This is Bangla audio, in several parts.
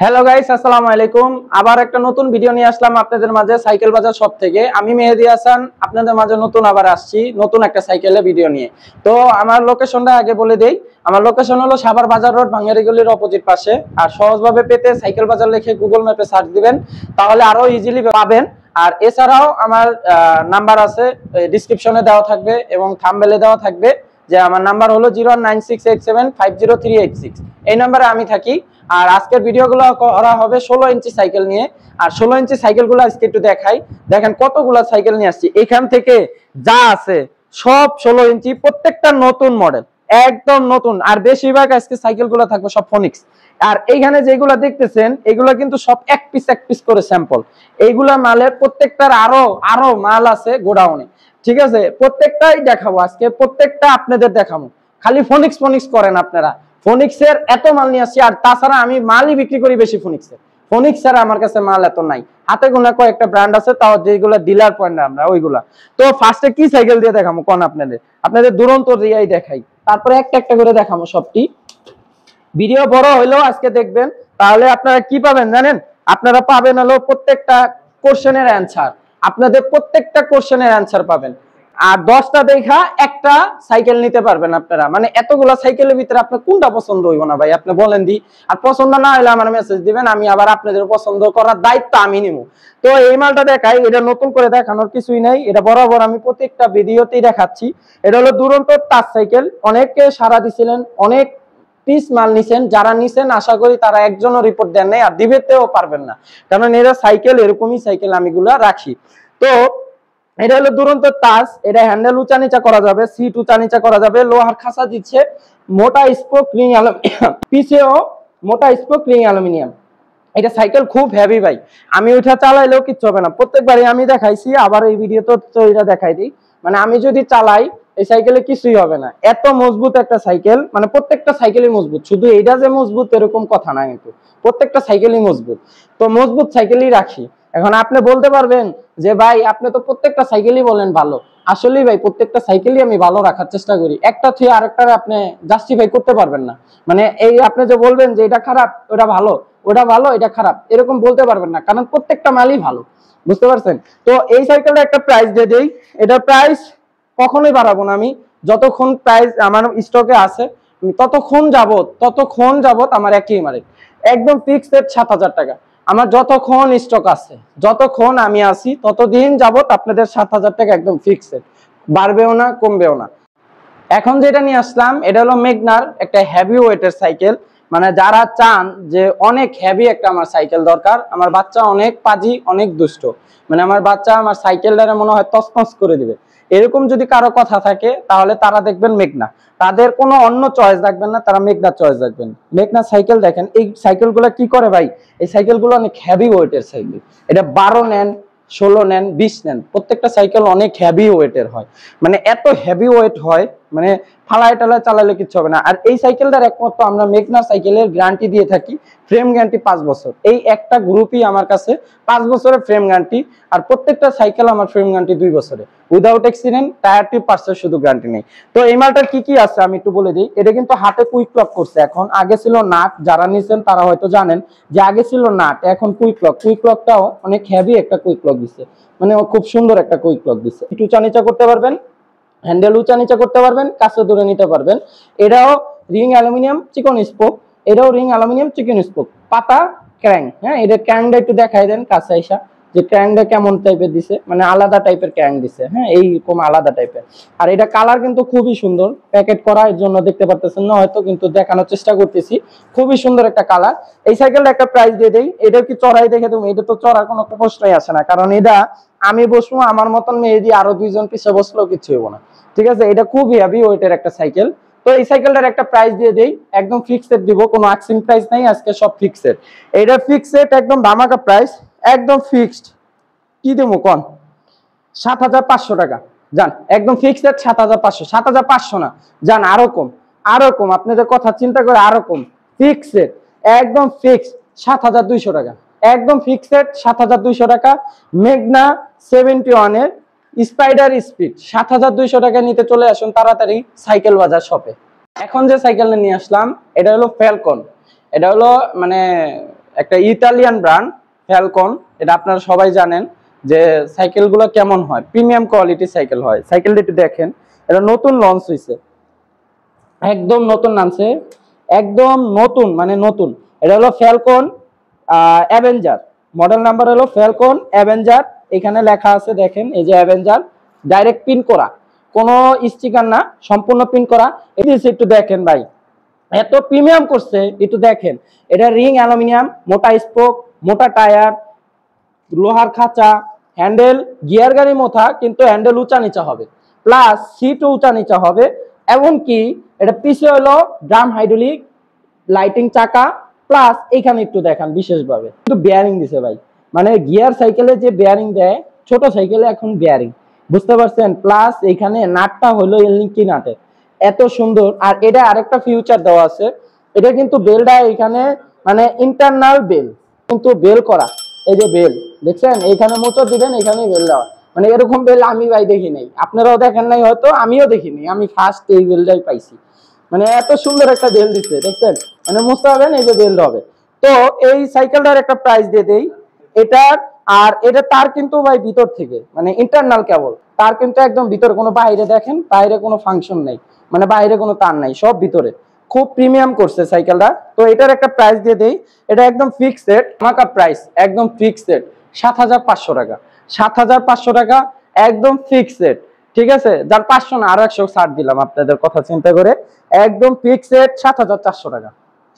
হ্যালো গাইস, আসসালামু আলাইকুম। আবার একটা নতুন ভিডিও নিয়ে আসলাম আপনাদের মাঝে সাইকেল বাজার শপ থেকে। আমি মেহেদি হাসান আপনাদের মাঝে নতুন আবার আসছি নতুন একটা সাইকেলের ভিডিও নিয়ে। তো আমার লোকেশনটা আগে বলে দেই। আমার লোকেশন হলো সাভার বাজার রোড, ভাঙ্গারি গলির অপোজিট পাশে। আর সহজভাবে পেতে সাইকেল বাজার লিখে গুগল ম্যাপে সার্চ দিবেন, তাহলে আরো ইজিলি পাবেন। আর এছাড়াও আমার নাম্বার আছে, ডিসক্রিপশনে দেওয়া থাকবে এবং থাম্বনেলে দেওয়া থাকবে যে আমার নাম্বার হলো 09687503886। এই নাম্বারে আমি থাকি। আর আজকের ভিডিওগুলো করা হবে 16 ইঞ্চি সাইকেল নিয়ে। আর 16 ইঞ্চি সাইকেলগুলো আজকে একটু দেখাই। দেখেন কতগুলো সাইকেল নিয়ে আসছি। এখান থেকে যা আছে সব 16 ইঞ্চি, প্রত্যেকটা নতুন মডেল, একদম নতুন। আর বেশিরভাগ আজকে সাইকেলগুলো থাকবে সব ফোনিক্স। আর এইখানে যেগুলো দেখতেছেন এগুলো কিন্তু সব এক পিস করে স্যাম্পল। এইগুলা মালের প্রত্যেকটার আরো আরো মাল আছে গোডাউনে। ঠিক আছে, প্রত্যেকটাই দেখাবো আজকে, প্রত্যেকটা আপনাদের দেখাবো। খালি ফোনিক্স ফোনিক্স করেন আপনারা। ফোনিক্সের এত মাল নিয়ে আসছি। আর তাছাড়া আমি মালই বিক্রি করি বেশি ফোনিক্সের। ফোনিক্স ছাড়া আমার কাছে মাল এত নাই। হাতে গোনা কয়েকটা ব্র্যান্ড আছে, তাও যেগুলো ডিলার পয়েন্ট আমরা ওইগুলা। তো ফার্স্টে কি সাইকেল দিয়ে দেখাবো কোন আপনাদের আপনাদের দুরন্ত দিয়েই দেখাই, তারপরে একটা একটা করে দেখাবো সবটি। ভিডিও বড় হইলেও আজকে দেখবেন, তাহলে আপনারা কি পাবেন জানেন? আপনারা পাবেন হলো প্রত্যেকটা কোশ্চেনের অ্যান্সার। আপনাদের প্রত্যেকটা কোশ্চেনের অ্যান্সার পাবেন। আর 10টা দেখা একটা সাইকেল নিতে পারবেন আপনারা। মানে এতগুলা সাইকেলের ভিতরে আপনার কোনটা পছন্দ হইব না ভাই, আপনি বলেন দি। আর পছন্দ না হলে আমার মেসেজ দিবেন, আমি আবার আপনাদের পছন্দ করার দায়িত্ব আমি নিব। তো এই মালটা দেখাই, এটা নতুন করে দেখানোর কিছুই নাই, এটা বরাবর আমি প্রত্যেকটা ভিডিওতেই দেখাচ্ছি। এটা হলো দুরন্ত টাচ সাইকেল। অনেকে সাড়া দিছিলেন, অনেক পিস মাল নিছেন। যারা নিছেন আশা করি তারা একজনও রিপোর্ট দেন নাই, আর দিবেতেও পারবেন না, কারণ এরা সাইকেল এরকমই সাইকেল আমিগুলা রাখি। তো এটা হলো দুরন্ত টাচ। এটা হ্যান্ডেল উঁচা নিচা করা যাবে, সিট উঁচা নিচা করা যাবে, লোহার খাঁচা দিচ্ছে, মোটা স্পোক রিং অ্যালুমিনিয়াম, পিছেও মোটা স্পোক রিং অ্যালুমিনিয়াম। এটা সাইকেল খুব হেভি ভাই। আমি ওইটা চালাইলেও কিচ্ছু হবে না। প্রত্যেকবারই আমি দেখাইছি, আবার এই ভিডিও তো এটা দেখাই দিই। মানে আমি যদি চালাই এই সাইকেলে কিছুই হবে না, এত মজবুত একটা সাইকেল। মানে প্রত্যেকটা সাইকেলই মজবুত, শুধু এইটা যে মজবুত এরকম কথা না, কিন্তু প্রত্যেকটা সাইকেলই মজবুত। তো মজবুত সাইকেলই রাখি। এখন আপনি বলতে পারবেন যে ভাই আপনি তো প্রত্যেকটা সাইকেলই বলেন ভালো। আসলেই ভাই প্রত্যেকটা সাইকেলই আমি ভালো রাখার চেষ্টা করি। একটা থেকে আরেকটা আপনি জাস্টিফাই করতে পারবেন না। মানে এই আপনি যে বলবেন যে এটা খারাপ ওটা ভালো, ওটা ভালো এটা খারাপ, এরকম বলতে পারবেন না, কারণ প্রত্যেকটা মালই ভালো। বুঝতে পারছেন? তো এই সাইকেলটা একটা প্রাইস দিয়ে দেই। এটার প্রাইস কখনোই বাড়াবো না আমি, যতক্ষণ প্রাইস আমার স্টকে আছে ততক্ষণ যাবত আমার একই মারে একদম ফিক্সড 7,000 টাকা। আমার যতক্ষণ স্টক আছে, যতক্ষণ আমি আছি ততদিন যাবত আপনাদের 7,000 টাকা একদম ফিক্সড, বাড়বেও না কমবেও না। এখন যেটা নিয়ে আসলাম এটা হলো মেঘনার একটা হেভি ওয়েটের সাইকেল। মানে যারা চান যে অনেক হেভি একটা আমার সাইকেল দরকার, আমার বাচ্চা অনেক পাজি অনেক দুষ্ট, মানে আমার বাচ্চা আমার সাইকেলটা মনে হয় তছনছ করে দিবে, এরকম যদি কারো কথা থাকে তাহলে তারা দেখবেন মেঘনা। তাদের কোনো অন্য চয়েস রাখবেন না, তারা মেঘনা চয়েস রাখবেন। মেঘনা সাইকেল দেখেন, এই সাইকেলগুলো কি করে ভাই, এই সাইকেলগুলো অনেক হেভি ওয়েটের সাইকেল। এটা 12 নেন, 16 নেন, 20 নেন, প্রত্যেকটা সাইকেল অনেক হেভি ওয়েটের হয়। মানে এত হেভি ওয়েট হয়, মানে ফালায় টালায় চালালে কিছু হবে না। আর এই সাইকেলটার একমাত্র আমরা মেঘনা সাইকেলের গ্যারান্টি দিয়ে থাকি, ফ্রেম গ্যারান্টি 5 বছর। এই একটা গ্রুপই আমার কাছে 5 বছরের ফ্রেম গ্যারান্টি। আর প্রত্যেকটা সাইকেল আমার ফ্রেম গ্যারান্টি 2 বছরে, উইদাউট অ্যাক্সিডেন্ট, টায়ার টিউব পার্টসের শুধু গ্যারান্টি নেই। তো এই মালটার কি কি আছে আমি একটু বলে দিই। এটা কিন্তু হাতে কুইক লক করছে এখন, আগে ছিল নাট। যারা নিছেন তারা হয়তো জানেন যে আগে ছিল নাট, এখন কুইক লক। কুইক লকটাও অনেক হেভি একটা কুইক লক দিচ্ছে, মানে খুব সুন্দর একটা কুইক লক দিচ্ছে। একটু উঁচা নিচা করতে পারবেন, হ্যান্ডেল উঁচা নিচা করতে পারবেন, কাছে ধরে নিতে পারবেন। এটাও রিং অ্যালুমিনিয়াম চিকন স্পোক, এটাও রিং অ্যালুমিনিয়াম চিকন স্পোক, পাতা ক্র্যাং। হ্যাঁ, এটা ক্র্যাংটা একটু দেখাই দেন কাছে আইসা, যে ক্র্যাংটা কেমন টাইপের দিছে, মানে আলাদা টাইপের ক্র্যাং দিছে। হ্যাঁ, এইরকম আলাদা টাইপের। আর এটা কালার কিন্তু খুবই সুন্দর, প্যাকেট করা, এর জন্য দেখতে পারতেছেন না হয়তো, কিন্তু দেখানোর চেষ্টা করতেছি। খুবই সুন্দর একটা কালার। এই সাইকেলটা একটা প্রাইস দিয়ে দেই। এটা কি চড়াই দেখে তুমি, এটা তো চড়ার কোনো প্রশ্নই আসে না, কারণ এটা আমি বসবো, আমার মতন মেহেদি আরো 2 জন পিছে বসলেও কিছু হইব না। ঠিক আছে, এটা খুব হেভি ওয়েটের একটা সাইকেল। তো এই সাইকেলটার একটা প্রাইস দিয়ে দেই, একদম ফিক্সড দিব, কোনো আক্সিং প্রাইস নাই আজকে, সব ফিক্সড। এটা ফিক্সড একদম ধামাকা প্রাইস, একদম ফিক্সড। কি দেবো কোন? 7,500 টাকা যান, একদম ফিক্সড 7,500। 7,500 না, যান আরো কম, আরো কম, আপনাদের কথা চিন্তা করে আরো কম। ফিক্সড একদম ফিক্সড 7,200 টাকা, একদম ফিক্সড 7,200 টাকা। মেঘনা 71 এর স্পাইডার স্পিড 7,200 টাকা নিতে চলে আসুন তাড়াতাড়ি সাইকেল বাজার শপে। এখন যে সাইকেলটা নিয়ে আসলাম এটা হলো ফ্যালকন। এটা হলো মানে একটা ইতালিয়ান ব্র্যান্ড ফ্যালকন, এটা আপনারা সবাই জানেন যে সাইকেলগুলো কেমন হয়, প্রিমিয়াম কোয়ালিটি সাইকেল হয়। সাইকেলটা একটু দেখেন, এটা নতুন লঞ্চ হয়েছে, একদম নতুন নামছে, একদম নতুন মানে নতুন। এটা হলো ফ্যালকন অ্যাভেঞ্জার, মডেল নাম্বার হলো ফ্যালকন অ্যাভেঞ্জার। এখানে লেখা আছে দেখেন, এই যে অ্যাভেঞ্জার, ডাইরেক্ট পিন করা, কোনো স্টিকার না, সম্পূর্ণ পিন করা। একটু দেখেন ভাই, এত প্রিমিয়াম করছে, একটু দেখেন। এটা রিং অ্যালুমিনিয়াম, মোটা স্পোক, মোটা টায়ার, লোহার খাঁচা, হ্যান্ডেল গিয়ার গাড়ি মোথা, কিন্তু হ্যান্ডেল উঁচা নিচা হবে, প্লাস সিটও উঁচা নিচা হবে। এমনকি এটা পিছে হলো ড্রাম হাইড্রোলিক, লাইটিং চাকা, প্লাস এখানে একটু দেখান বিশেষভাবে কিন্তু বেয়ারিং দিছে ভাই, মানে গিয়ার সাইকেলে যে বেয়ারিং দেয় ছোট সাইকেলে এখন বেয়ারিং, বুঝতে পারছেন। প্লাস এখানে নাটটা হলো এলনিকি নাটে, এত সুন্দর। আর এটা আরেকটা ফিউচার দেওয়া আছে, এটা কিন্তু বেলটা এখানে মানে ইন্টারনাল বেল, কিন্তু বেল করা, এই যে বেল দেখছেন, এইখানে মোচর দিবেন, এখানে বেল দেওয়া, মানে এরকম বেল আমি ভাই দেখি নাই, আপনারাও দেখেন নাই হয়তো, আমিও দেখিনি, আমি ফার্স্ট এই বেলটাই পাইছি। মানে এত সুন্দর একটা বেল দিচ্ছে দেখছেন, মানে মুছতে হবে এই যে বেল হবে। তো এই সাইকেলটার একটা প্রাইস দিয়ে দেই, এটার আর এটা তার কিন্তু ভাই ভিতর থেকে মানে ইন্টারনাল কেবল, তার কিন্তু একদম ভিতরে, কোনো বাইরে দেখেন বাইরে কোনো ফাংশন নাই, মানে বাইরে কোনো তার নাই, সব ভিতরে, খুব প্রিমিয়াম করছে সাইকেলটা। তো এটার একটা প্রাইস দিয়ে দেই, এটা একদম ফিক্সড, আমাকা প্রাইস একদম ফিক্সড ৭৫০০ টাকা, ৭৫০০ টাকা একদম ফিক্সড, ঠিক আছে। যার 500 না আরো 100 ছাড় দিলাম আপনাদের কথা চিন্তা করে, একদম ফিক্সড ৭৪০০ টাকা।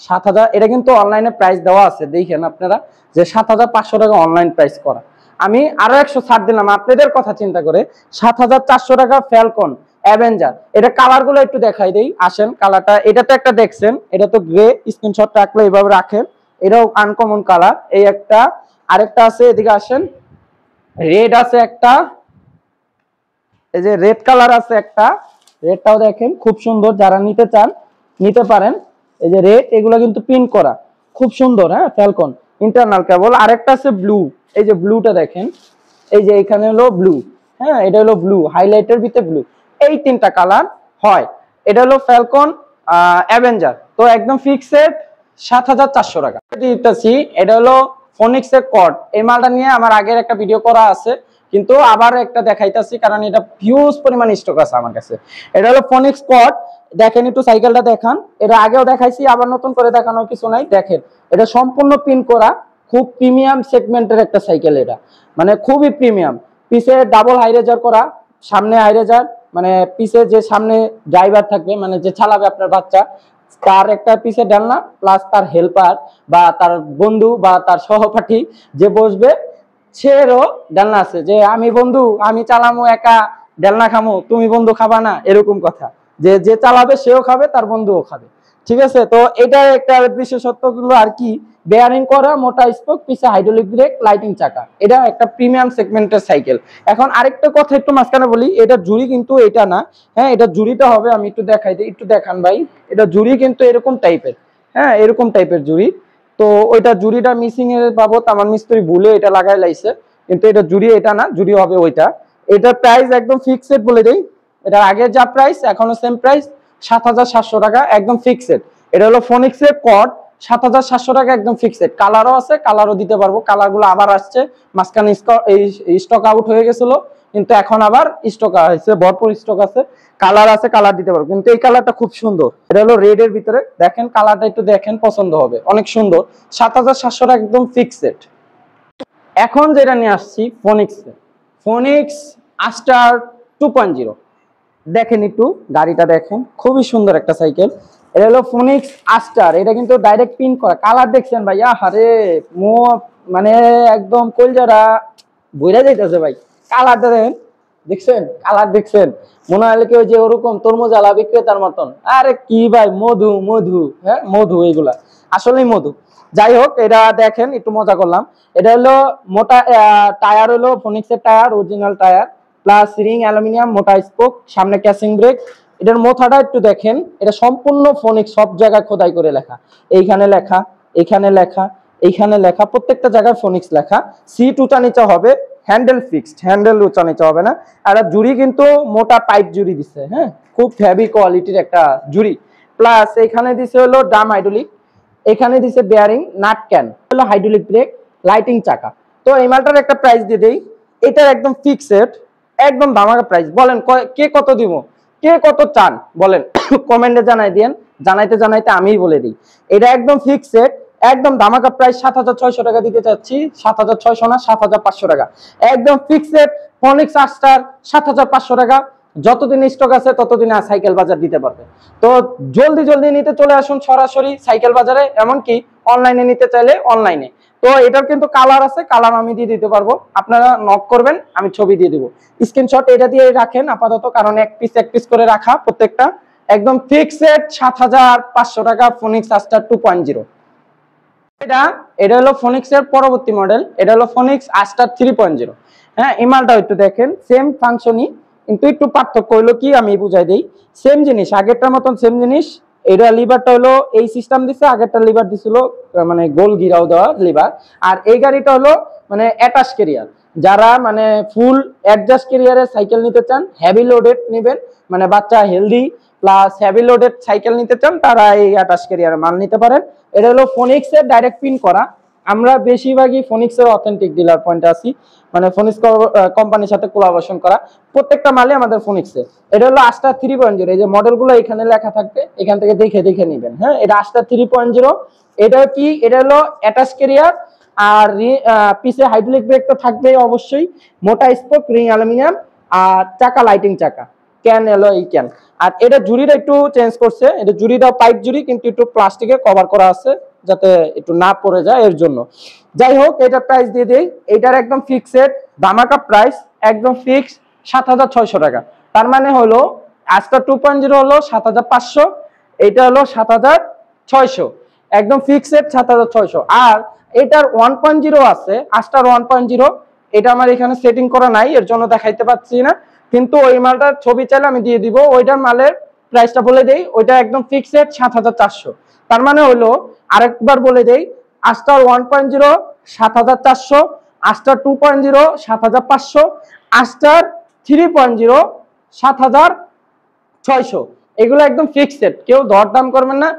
৭০০০, এটা কিন্তু অনলাইনে প্রাইস দেওয়া আছে, দেখেন আপনারা যে ৭৫০০ টাকা অনলাইন প্রাইস করা, আমি আরো 100 ছাড় দিলাম আপনাদের কথা চিন্তা করে, ৭৪০০ টাকা ফ্যালকন অ্যাভেঞ্জার। এটা কালার গুলো একটু দেখাই দেই, আসেন কালারটা, এটা তো একটা দেখছেন, এটা তো গ্রে, স্ক্রিনশট রাখলে এইভাবে রাখেন, এটাও আনকমন কালার, এই একটা, আরেকটা আছে, এদিকে আসেন, রেড আছে একটা, এই যে রেড কালার আছে একটা, রেডটাও দেখেন খুব সুন্দর, যারা নিতে চান নিতে পারেন। এই যে রেড, এগুলো কিন্তু প্রিন্ট করা, খুব সুন্দর, হ্যাঁ ফ্যালকন ইন্টারনাল কেবল। আরেকটা আছে ব্লু, এই যে ব্লুটা দেখেন, এই যে এখানে হলো ব্লু, হ্যাঁ এটা হলো ব্লু, হাইলাইটের ভিতরে ব্লু, এই তিনটা কালার হয়। এটা হলো ফ্যালকন অ্যাভেঞ্জার, তো একদম ফিক্সড ৭৪০০ টাকা। এটা হলো ফোনিক্স এর কর্ড, এই মালটা নিয়ে আমার আগের একটা ভিডিও করা আছে, কিন্তু আবার একটা দেখাইতেছি কারণ এটা হিউজ পরিমাণ স্টক আছে আমার কাছে। এটা হলো ফোনিক্স কর্ড, দেখেন একটু সাইকেলটা দেখান, এটা আগেও দেখাইছি, আবার নতুন করে দেখানোর কিছু নাই, দেখেন এটা সম্পূর্ণ পিন করা, খুব প্রিমিয়াম সেগমেন্টের একটা সাইকেল, এটা মানে খুবই প্রিমিয়াম। পিছে ডাবল হাইরেজার করা, সামনে হাইরেজার, মানে পিছে যে সামনে ড্রাইভার থাকবে, মানে যে চালাবে আপনার বাচ্চা, তার একটা পিছে ডালনা, প্লাস তার হেল্পার বা তার বন্ধু বা তার সহপাঠী যে বসবে, সেরও ডালনা আছে, যে আমি বন্ধু আমি চালামো একা, ডালনা খামো, তুমি বন্ধু খাবা না, এরকম কথা, যে যে চালাবে সেও খাবে, তার বন্ধুও খাবে, ঠিক আছে। তো এটার একটা বিশেষত্ব গুলো আর কি, বেয়ারিং করা, মোটা স্পোক, পিছে হাইড্রোলিক ব্রেক, লাইটিং চাকা, এটা একটা প্রিমিয়াম সেগমেন্টের সাইকেল। এখন আরেকটা কথা একটু মাঝখানে বলি, এটা জুড়ি কিন্তু এটা না, হ্যাঁ এটা জুড়িটা হবে, আমি একটু দেখাই দিই, একটু দেখান ভাই, এটা জুড়ি কিন্তু এরকম টাইপের, হ্যাঁ এরকম টাইপের জুড়ি। তো ওইটা জুড়িটা মিসিং এর বাবদ আমার মিস্ত্রি ভুলে এটা লাগাই লাইছে, কিন্তু এটা জুড়ি এটা না, জুড়ি হবে ওইটা। এটার প্রাইস একদম ফিক্সড বলে দেই, এটা আগের যা প্রাইস এখনো সেম প্রাইস, ৭৭০০ টাকা একদম ফিক্সড। এটা হলো ফোনিক্স এর কর্ড, ৭৭০০ টাকা একদম ফিক্সড। কালারও আছে, কালারও দিতে পারবো, কালারগুলো আবার আসছে, মাঝখানে স্টক আউট হয়ে গেছিল, কিন্তু এখন আবার স্টক আছে, ভরপুর স্টক আছে, কালার আছে, কালার দিতে পারবো। কিন্তু এই কালারটা খুব সুন্দর, এটা হলো রেড এর ভিতরে, দেখেন কালারটা একটু দেখেন, পছন্দ হবে, অনেক সুন্দর। ৭৭০০ টাকা একদম ফিক্সড। এখন যেটা নিয়ে আসছি ফোনিক্স আস্টার 2.0, দেখেন একটু গাড়িটা দেখেন, খুবই সুন্দর একটা সাইকেল। এটা হলো ফোনিক্স আস্টার, এটা কিন্তু ডাইরেক্ট প্রিন্ট করা, কালার দেখছেন ভাই, আহারে মানে একদম কলজারা বইরা যাইতেছে ভাই, কালারটা দেখেন, দেখছেন কালার দেখছেন, মনে হয় কেউ যে ওরকম তরমুজ আলা বিক্রেতার মতন, আরে কি ভাই মধু মধু, হ্যাঁ মধু, এগুলা আসলেই মধু। যাই হোক, এটা দেখেন একটু মজা করলাম। এটা হলো মোটা টায়ার, হলো ফোনিক্সের tyre, original tyre, plus ring aluminium, মোটা স্পোক, সামনে ক্যাসিং ব্রেক। এটার মাথাটা একটু দেখেন, এটা সম্পূর্ণ ফোনিক্স, সব জায়গায় খোদাই করে লেখা, এইখানে লেখা, এইখানে লেখা, এইখানে লেখা, প্রত্যেকটা জায়গায় ফোনিক্স লেখা। সিট উঁচা নিচা হবে, হ্যান্ডেল ফিক্সড, হ্যান্ডেল উঁচা নিচা হবে না। আর জুড়ি কিন্তু মোটা পাইপ জুড়ি দিচ্ছে, হ্যাঁ খুব হেভি কোয়ালিটির একটা জুড়ি। প্লাস এখানে দিছে হলো ড্রাম হাইড্রোলিক, এখানে দিছে বেয়ারিং নাট ক্যান, হলো হাইড্রোলিক ব্রেক, লাইটিং চাকা। তো এই মালটার একটা প্রাইস দিয়ে দেই, এটার একদম ফিক্সড, একদম ধামাকা প্রাইস। বলেন কে কত দিব, কে কত চান বলেন, কমেন্টে জানাই দেন। জানাইতে জানাইতে আমিই বলে দিই, এটা একদম ফিক্সড, একদম ধামাকা প্রাইস 7600 টাকা দিতে চাচ্ছি। 7600 না, 7500 টাকা একদম ফিক্সড। ফনিক্স আস্টার 7500 টাকা। যতদিন স্টক আছে ততদিন সাইকেল বাজার দিতে পারবে। তো জলদি জলদি নিতে চলে আসুন সরাসরি সাইকেল বাজারে, এমনকি অনলাইনে নিতে চাইলে অনলাইনে। তো এটার কিন্তু কালার আছে, কালার আমি দিয়ে দিতে পারবো, আপনারা নক করবেন, আমি ছবি দিয়ে দিব। স্ক্রিনশট এটা দিয়ে রাখেন আপাতত, কারণ এক পিস করে রাখা প্রত্যেকটা। একদম ফিক্সড 7500 টাকা ফনিক্স আস্টার 2.0। এটা হলো ফনিক্স এর পরবর্তী মডেল, এটা হলো ফনিক্স আস্টার 3.0। হ্যাঁ, এই মালটা একটু দেখেন, সেম ফাংশনই, কিন্তু একটু পার্থক্য হলো কি আমি বুঝাই দেই। সেম জিনিস, আগেরটার মতন সেম জিনিস। এটা লিভারটা হলো এই সিস্টেম দিছে, আগেরটা লিভার দিছিল মানে গোল গিরাও দেওয়া লিভার। আর এই গাড়িটা হলো মানে অ্যাটাচ ক্যারিয়ার। যারা মানে ফুল অ্যাডজাস্ট ক্যারিয়ারে সাইকেল নিতে চান, হেভি লোডেড নেবেন, মানে বাচ্চা healthy plus heavy loaded cycle নিতে চান, তারা এই অ্যাটাচ ক্যারিয়ারে মাল নিতে পারেন। এটা হলো ফনিক্স এর ডাইরেক্ট পিন করা। আমরা বেশিরভাগই ফনিক্স এর অথেন্টিক ডিলার পয়েন্টে আছি, মানে ফনিক্স কোম্পানির সাথে কোলাবোরেশন করা প্রত্যেকটা মালে আমাদের ফনিক্স এর। এটা হলো আস্টার 3.0, এই যে মডেলগুলো এখানে লেখা থাকবে, এখান থেকে দেখে দেখে নেবেন। হ্যাঁ, এটা আস্টার 3.0। এটা কি, এটা হলো অ্যাটাচ ক্যারিয়ার, আর পিছে হাইড্রোলিক ব্রেক তো থাকবেই অবশ্যই, মোটা স্পোক, রিং অ্যালুমিনিয়াম, আর চাকা লাইটিং চাকা, ক্যান এলো এই ক্যান। আর এটা জুড়িটা একটু চেঞ্জ করছে, এটা জুড়িটা পাইপ জুড়ি, কিন্তু একটু প্লাস্টিকে কভার করা আছে যাতে একটু না পড়ে যায় এর জন্য। যাই হোক, এটা প্রাইস দিয়ে দেই, এটার একদম ফিক্সড ধামাকা প্রাইস, একদম ফিক্স 7600 টাকা। তার মানে হলো আস্টার 2.0 হলো 7500, এটা হলো 7600, একদম ফিক্সড 7600। আর এটার 1.0 আছে, আস্টার 1.0, এটা আমার এখানে সেটিং করা নাই, এর জন্য দেখাইতে পাচ্ছি না, কিন্তু ওই মালটার ছবি চাইলে আমি দিয়ে দিব। ওইটার মালের প্রাইসটা বলে দেই, ওইটা একদম ফিক্সড 7400। তার মানে হলো, আরেকবার বলে দেই, আস্টার 1.0 7400, আস্টার 2.0 7500, আস্টার 3.0 7600। এগুলো একদম ফিক্সড, কেউ দরদাম করবেন না।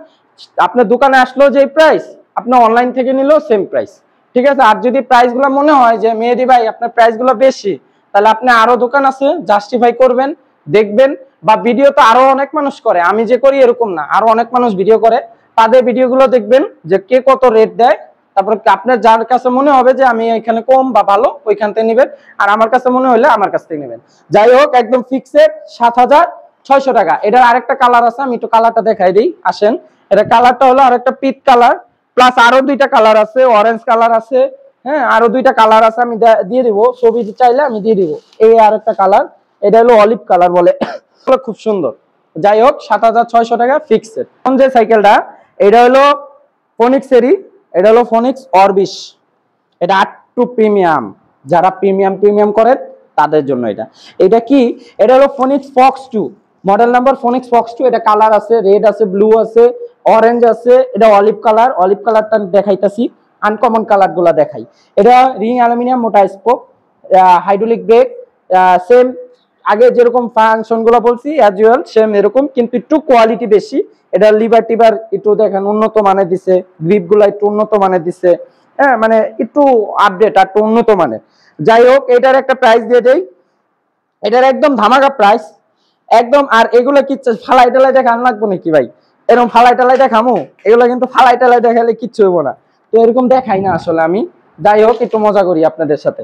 আপনার দোকানে আসলো যে প্রাইস, আপনি অনলাইন থেকে নিলেও সেম প্রাইস, ঠিক আছে। আর যদি প্রাইসগুলো মনে হয় যে মেহেদী ভাই আপনার প্রাইসগুলো বেশি, তাহলে আপনি আরো দোকান আছে, জাস্টিফাই করবেন, দেখবেন। বা ভিডিও তো আরো অনেক মানুষ করে, আমি যে করি এরকম না, আরো অনেক মানুষ ভিডিও করে, তাদের ভিডিওগুলো দেখবেন যে কে কত রেট দেয়। তারপর আপনার যার কাছে মনে হবে যে আমি এখানে কম বা ভালো, ওইখান থেকে নেবেন। আর আমার কাছে মনে হলে আমার কাছ থেকে নেবেন। যাই হোক, একদম ফিক্সড 7600 টাকা। এটার আরেকটা কালার আছে, আমি একটু কালারটা দেখাই দিই, আসেন। এটা কালারটা হলো আরেকটা পিট কালার, প্লাস আরো দুইটা কালার আছে, অরেঞ্জ কালার আছে। হ্যাঁ, আরো দুইটা কালার আছে, আমি দিয়ে দিব, ছবি চাইলে আমি দিয়ে দিব। এই আরেকটা কালার, এটা হলো অলিভ কালার বলে, খুব সুন্দর। যাই হোক, 7600 টাকা ফিক্সড। এখন যে সাইকেলটা, এটা হলো ফনিক্স এরই, এটা হলো ফনিক্স অরবিশ। এটা R2 প্রিমিয়াম, যারা প্রিমিয়াম করেন তাদের জন্য এটা। এটা কি, এটা হলো ফনিক্স ফক্স 2, মডেল নাম্বার ফনিক্স ফক্স 2। এটা কালার আছে, রেড আছে, ব্লু আছে, অরেঞ্জ আছে, এটা অলিভ কালার। অলিভ কালারটা দেখাইতাছি, আনকমন কালার গুলা দেখাই। এটা রিং অ্যালুমিনিয়াম, মোটা স্পোক, হাইড্রোলিক ব্রেক, সেম আগে যেরকম ফাংশন গুলো বলছি অ্যাজ ইউয়াল সেম এরকম, কিন্তু একটু কোয়ালিটি বেশি। এটা লিভার টিভার একটু দেখেন উন্নত মানের দিছে, গ্রিপ গুলা একটু উন্নত মানের দিছে। হ্যাঁ, মানে একটু আপডেট আর একটু উন্নত মানের। যাই হোক, এটার একটা প্রাইস দিয়ে দেই, এটার একদম ধামাকা প্রাইস একদম। আর এগুলো কি ফালাই টালাই দেখান লাগবো নাকি ভাই? এরকম ফালাই টালাই দেখামো? এগুলো কিন্তু ফালাই টালাই দেখালে কিচ্ছু হইব না, তো এরকম দেখাই না আসলে আমি। যাই হোক, একটু মজা করি আপনাদের সাথে।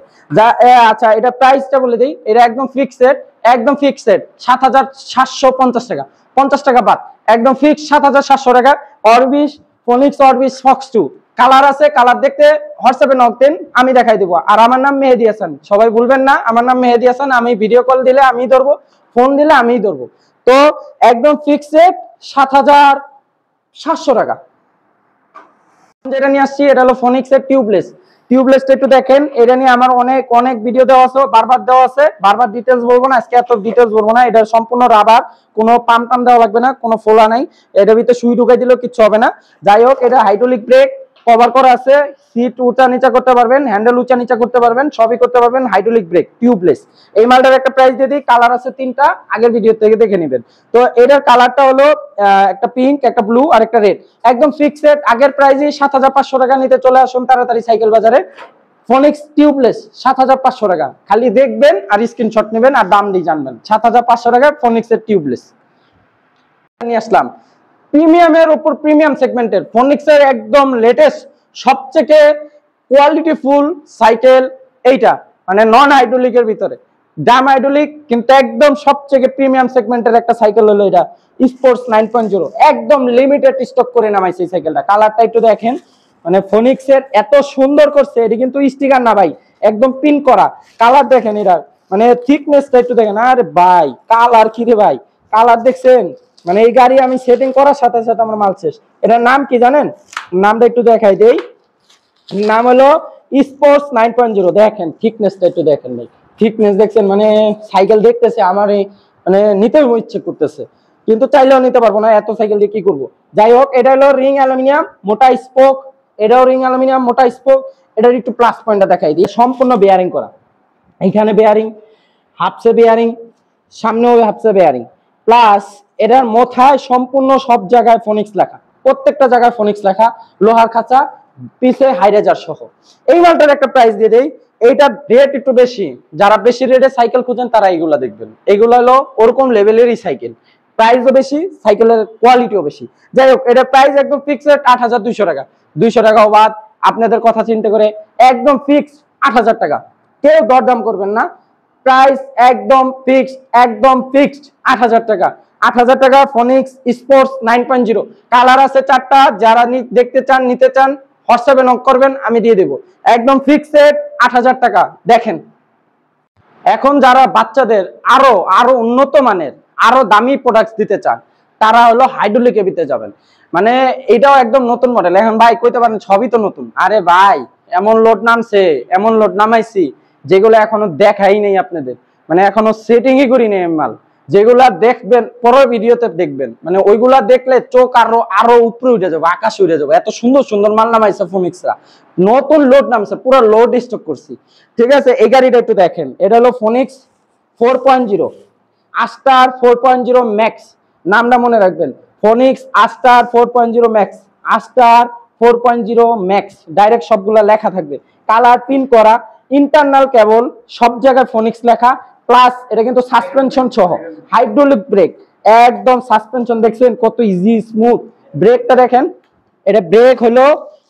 আচ্ছা, এটা প্রাইসটা বলে দিই, এটা একদম ফিক্সড, একদম ফিক্সড 7750 টাকা, 50 টাকা বাদ, একদম ফিক্সড 7700 টাকা। অরবিশ, ফনিক্স অরবিশ ফক্স 2 কালার আছে, কালার দেখতে হোয়াটসঅ্যাপে নক দেন, আমি দেখাই দেবো। আর আমার নাম মেহেদী হাসান, সবাই ভুলবেন না, আমার নাম মেহেদী হাসান। আমি ভিডিও কল দিলে আমি ধরবো, ফোন দিলে আমিই ধরবো। তো একদম ফিক্সড 7700 টাকা। যেটা নিয়ে আসছি, এটা হলো ফনিক্স এর টিউবলেসটা একটু দেখেন। এটা নিয়ে আমার অনেক ভিডিও দেওয়া আছে, বারবার দেওয়া আছে, বারবার ডিটেলস বলবো না, আজকে এত ডিটেলস বলবো না। এটা সম্পূর্ণ রাবার, কোনো পাম্প টাম দেওয়া লাগবে না, কোনো ফোলা নাই, এটার ভিতরে সুই ঢুকাই দিলেও কিচ্ছু হবে না। যাই হোক, এটা হাইড্রোলিক ব্রেক, কভার করা আছে, সিট উঁচা নিচা করতে পারবেন, হ্যান্ডেল উঁচা নিচা করতে পারবেন, সবই করতে পারবেন। Hydraulic break, tubeless. এই মালটার একটা প্রাইস দিয়ে দিই, কালার আছে 3টা, আগের ভিডিও থেকে দেখে নেবেন। তো এটার কালারটা হলো একটা পিঙ্ক, একটা ব্লু আর একটা রেড, একদম ফিক্সড। আগের প্রাইসই 7500 টাকা, নিতে চলে আসুন তাড়াতাড়ি সাইকেল বাজারে। ফোনিক্স টিউবলেস 7500 টাকা, খালি দেখবেন আর স্ক্রিনশট নেবেন আর দাম দিয়ে জানবেন। 7500 টাকা ফোনিক্সের টিউবলেস নিয়ে আসলাম। প্রিমিয়ামের উপর প্রিমিয়াম সেগমেন্টের ফোনিক্সের একদম লেটেস্ট সবথেকে কোয়ালিটি ফুল সাইকেল এইটা, মানে নন হাইড্রোলিকের ভিতরে, ডাম হাইড্রোলিক কিন্তু একদম সবথেকে প্রিমিয়াম সেগমেন্টের একটা সাইকেল হলো এটা, স্পোর্টস 9.0। একদম লিমিটেড স্টক করে নামাইছে এই সাইকেলটা। কালারটা একটু দেখেন, মানে ফোনিক্সের এত সুন্দর করছে, এটি কিন্তু স্টিকার না ভাই, একদম পিন করা। কালার দেখেন এরা, মানে থিকনেসটা একটু দেখেন। আরে ভাই কালার কি রে ভাই, কালার দেখছেন? মানে এই গাড়ি আমি সেটিং করার সাথে সাথে আমার মাল শেষ। এটার নাম কি জানেন? নামটা একটু দেখাই দেই, নাম হলো স্পোর্টস 9.0। দেখেন থিকনেসটা একটু দেখেন ভাই, থিকনেস দেখছেন? মানে সাইকেল দেখতেছে আমার মানে নিতে ইচ্ছে করতেছে, কিন্তু চাইলেও নিতে পারবো না, এত সাইকেল দিয়ে কি করবো। যাই হোক, এটা হলো রিং অ্যালুমিনিয়াম মোটা স্পোক, এটাও রিং অ্যালুমিনিয়াম মোটা স্পোক। এটার একটু প্লাস পয়েন্টটা দেখাই দিই, সম্পূর্ণ বেয়ারিং করা। এইখানে বেয়ারিং, হাফসে বেয়ারিং, সামনেও হাফসে বেয়ারিং, প্লাস এটার মাথায় সম্পূর্ণ সব জায়গায় ফোনিক্স লেখা, প্রত্যেকটা জায়গায় ফোনিক্স লেখা, লোহার খাঁচা, পিছে হাইরেজার সহ। এই মালটার একটা প্রাইস দিয়ে দেই, এইটার রেট একটু বেশি, যারা বেশি রেটে সাইকেল খুঁজেন তারা এইগুলা দেখবেন। এগুলো হলো ওরকম লেভেলেরই সাইকেল, প্রাইসও বেশি, সাইকেলের কোয়ালিটিও বেশি। যাই হোক, এটার প্রাইস একদম ফিক্সড 8200 টাকা। 200 টাকাও বাদ, আপনাদের কথা চিন্তা করে একদম ফিক্সড 8000 টাকা। কেউ দরদাম করবেন না, প্রাইস একদম ফিক্সড, একদম ফিক্সড 8000 টাকা। 8000 টাকা ফোনিক্স স্পোর্টস 9.0। কালার আছে 4টা, যারা দেখতে চান নিতে চান হোয়াটসঅ্যাপে নক করবেন, আমি দিয়ে দেব। একদম ফিক্সড 8000 টাকা। দেখেন, এখন যারা বাচ্চাদের আরো আরো উন্নত মানের আরো দামি প্রোডাক্ট দিতে চান, তারা হলো হাইড্রোলিক এবিতে যাবেন। মানে এটাও একদম নতুন মডেল। এখন ভাই কইতে পারেন সবই তো নতুন, আরে ভাই এমন লোড নামছে, এমন লোড নামাইছি যেগুলো এখনো দেখাই নেই আপনাদের, মানে এখনো সেটিংই করি নেই মাল। যেগুলা দেখবেন পরের ভিডিওতে দেখবেন, মানে ওইগুলা দেখলে চোখ আরো আরো উপরে উঠে যাবে, আকাশে উঠে যাবে। এত সুন্দর সুন্দর মাল নামাইছে ফোনিক্সরা, নতুন লোড নামছে, পুরো লোড স্টক করছি। ঠিক আছে, এই গাড়িটা একটু দেখেন, এটা হলো ফোনিক্স 4.0 আস্টার 4.0 ম্যাক্স, নামটা মনে রাখবেন, ফোনিক্স আস্টার 4.0 ম্যাক্স, আস্টার 4.0 ম্যাক্স, ডাইরেক্ট সবগুলা লেখা থাকবে, কালার পিন করা, ইন্টারনাল কেবল, সব জায়গায় ফোনিক্স লেখা। প্লাস এটা কিন্তু সাসপেনশন সহ, হাইড্রোলিক ব্রেক, একদম সাসপেনশন দেখছেন কত ইজি স্মুথ। ব্রেকটা দেখেন, এটা ব্রেক হলো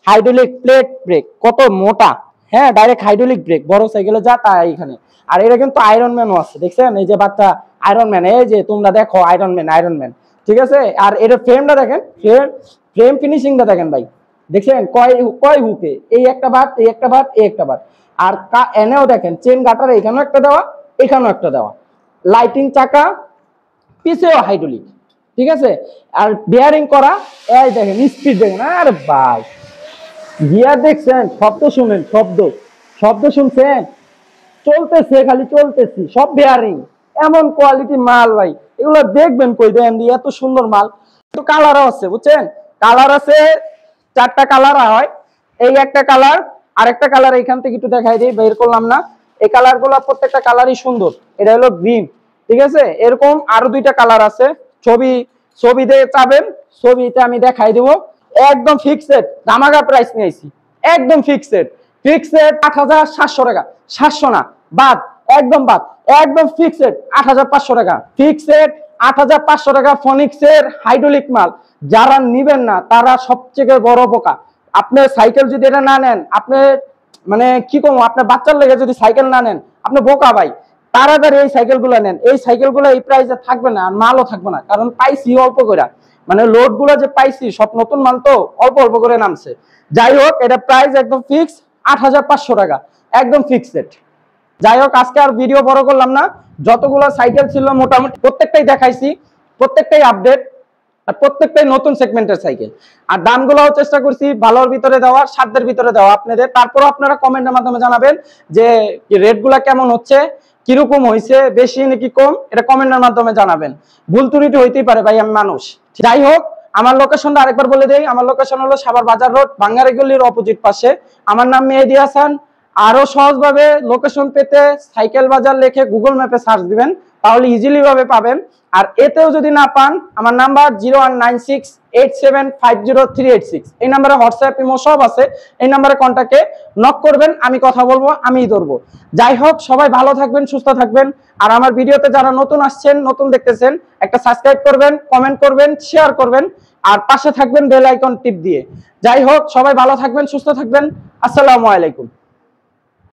হাইড্রোলিক প্লেট ব্রেক, কত মোটা। হ্যাঁ, ডাইরেক্ট হাইড্রোলিক ব্রেক, বড় সাইকেলে যা তা এখানে। আর এটা কিন্তু আয়রন ম্যানও আছে, দেখছেন? এই যে বাচ্চা আয়রন ম্যান, এই যে তোমরা দেখো আয়রন ম্যান, আয়রন ম্যান। ঠিক আছে, আর এটার ফ্রেমটা দেখেন, ফ্রেম ফিনিশিংটা দেখেন ভাই, দেখছেন? কয় হুকে, এই একটা বাট, এই একটা বাট, এই একটা বাট। আর এনেও দেখেন চেন গাটার, এখানেও একটা দেওয়া, এখানেও একটা দেওয়া, লাইটিং চাকা, পিছেও হাইড্রোলিক। ঠিক আছে, আর বেয়ারিং করা, এই দেখেন স্পিড দেখেন, আরে ভাই গিয়ার দেখছেন? শব্দ শুনেন, শব্দ শব্দ শুনছেন? চলতেছে, খালি চলতেছি, সব বেয়ারিং, এমন কোয়ালিটি মাল ভাই। এগুলো দেখবেন কই দেন, এত সুন্দর মাল। তো কালারও আছে, বুঝছেন? কালার আছে 4টা কালার হয়, এই একটা কালার, আরেকটা কালার এইখান থেকে একটু দেখাই দিই, বের করলাম না। এই কালার গুলো প্রত্যেকটা কালারই সুন্দর। এটা হলো গ্রিন, ঠিক আছে? এরকম আরো 2টা কালার আছে, ছবিতে চাবেন, ছবিতে আমি দেখাই দেবো। একদম ফিক্সড ধামাকা প্রাইস নিয়েছি, একদম ফিক্সড 8700 টাকা, 700 না, বাদ, একদম বাদ, একদম ফিক্সড 8500 টাকা, ফিক্সড 8500 টাকা ফোনিক্সের হাইড্রোলিক মাল। যারা নিবেন না তারা সবচেয়ে বড় বোকা। আপনি সাইকেল যদি এটা না নেন, আপনি মানে কি কম, আপনার বাচ্চার লেগে যদি সাইকেল না নেন, আপনি বোকা ভাই। তাড়াতাড়ি এই সাইকেল গুলো নেন, এই সাইকেল গুলো এই প্রাইসে থাকবে না, আর মালও থাকবে না, কারণ পাইছি অল্প করে, মানে লোড গুলো যে পাইছি সব নতুন মাল তো অল্প অল্প করে নামছে। যাই হোক, এটা প্রাইস একদম ফিক্স 8500 টাকা, একদম ফিক্সড। যাই হোক, আজকে আর ভিডিও বড় করলাম না, যতগুলো সাইকেল ছিল মোটামুটি প্রত্যেকটাই দেখাইছি, প্রত্যেকটাই আপডেট, আর প্রত্যেকটাই নতুন সেগমেন্টের সাইকেল। আর দামগুলোও চেষ্টা করছি ভালোর ভিতরে দেওয়ার, সাধ্যের ভিতরে দেওয়া আপনাদের। তারপরও আপনারা কমেন্টের মাধ্যমে জানাবেন যে রেটগুলা কেমন হচ্ছে, কিরকম হয়েছে, বেশি নাকি কম, এটা কমেন্টের মাধ্যমে জানাবেন। ভুল ত্রুটি হইতেই পারে ভাই, আমি মানুষ। যাই হোক, আমার লোকেশনটা আরেকবার বলে দেই, আমার লোকেশন হলো সাভার বাজার রোড, বাঙ্গারি গলির অপোজিট পাশে। আমার নাম মেহেদী হাসান। আরো সহজভাবে লোকেশন পেতে সাইকেল বাজার লিখে গুগল ম্যাপে সার্চ দিবেন, তাহলে ইজিলি ভাবে পাবেন। আর এতেও যদি না পান, আমার নাম্বার 019687503866, এই নাম্বারে হোয়াটসঅ্যাপ ইমো সব আছে। এই নাম্বারে কন্টাক্টে নক করবেন, আমি কথা বলবো, আমিই ধরবো। যাই হোক, সবাই ভালো থাকবেন, সুস্থ থাকবেন। আর আমার ভিডিওতে যারা নতুন আসছেন, নতুন দেখতেছেন, একটা সাবস্ক্রাইব করবেন, কমেন্ট করবেন, শেয়ার করবেন, আর পাশে থাকবেন বেল আইকন টিপ দিয়ে। যাই হোক, সবাই ভালো থাকবেন, সুস্থ থাকবেন। আসসালামু আলাইকুম।